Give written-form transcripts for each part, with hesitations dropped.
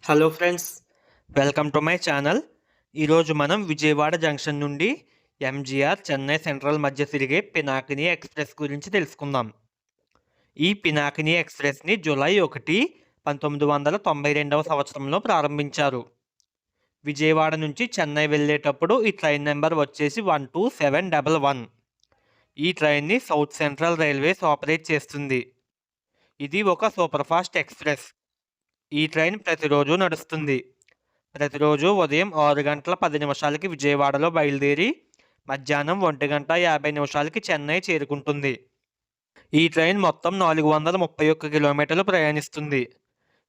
Hello friends, welcome to my channel. ఈరోజు మనం Vijayawada junction నుండి ఎంజీఆర్ చెన్నై సెంట్రల్ మధ్య తిరిగే పినాకిని ఎక్స్ప్రెస్ గురించి తెలుసుకుందాం. ఈ పినాకిని ఎక్స్ప్రెస్ని జూలై 1, 1992 సంవత్సరంలో ప్రారంభించారు. విజయవాడ నుంచి చెన్నై వెళ్ళేటప్పుడు ఈ ట్రైన్ నెంబర్ వచ్చేసి 12711. ఈ ట్రైన్ని సౌత్ సెంట్రల్ రైల్వేస్ ఆపరేట్ చేస్తుంది. ఇది ఒక సూపర్ఫాస్ట్ ఎక్స్ప్రెస్. ఈ ట్రైన్ ప్రతిరోజు నడుస్తుంది. ప్రతిరోజు ఉదయం 6 గంటల 10 నిమిషాలకి విజయవాడలో బయలుదేరి మధ్యాహ్నం 1 గంట 50 నిమిషాలకి చెన్నై చేరుకుంటుంది. ఈ ట్రైన్ మొత్తం 431 కిలోమీటర్లు ప్రయాణిస్తుంది.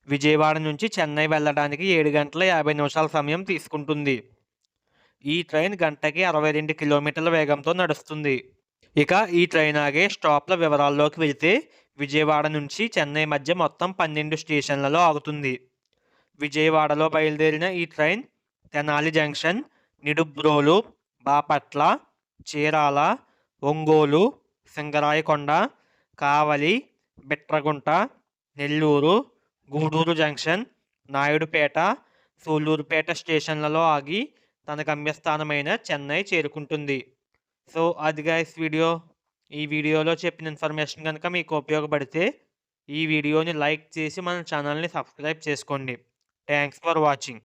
విజయవాడ నుంచి చెన్నై వెళ్ళడానికి 7 గంటల 50 నిమిషాల సమయం తీసుకుంటుంది. ఈ ట్రైన్ గంటకి 62 కిలోమీటర్ల వేగంతో నడుస్తుంది. ఇక ఈ ట్రైన్ ఆగే స్టాప్ల వివరాల్లోకి వెళితే విజయవాడ నుంచి చెన్నై మధ్య మొత్తం 12 స్టేషన్లలో ఆగుతుంది. విజయవాడలో బయలుదేరిన ఈ ట్రైన్ తెనాలి జంక్షన్, నిడుబ్రోలు, బాపట్ల, చీరాల, ఒంగోలు, సింగరాయకొండ, కావలి, బిట్రగుంట, నెల్లూరు, గూడూరు జంక్షన్, నాయుడుపేట, సూళ్లూరుపేట స్టేషన్లలో ఆగి తన గమ్యస్థానమైన చెన్నై చేరుకుంటుంది. సో అది గైస్ వీడియో. ఈ వీడియోలో చెప్పిన ఇన్ఫర్మేషన్ కనుక మీకు ఉపయోగపడితే ఈ వీడియోని లైక్ చేసి మన ఛానల్ని సబ్స్క్రైబ్ చేసుకోండి. Thanks for watching.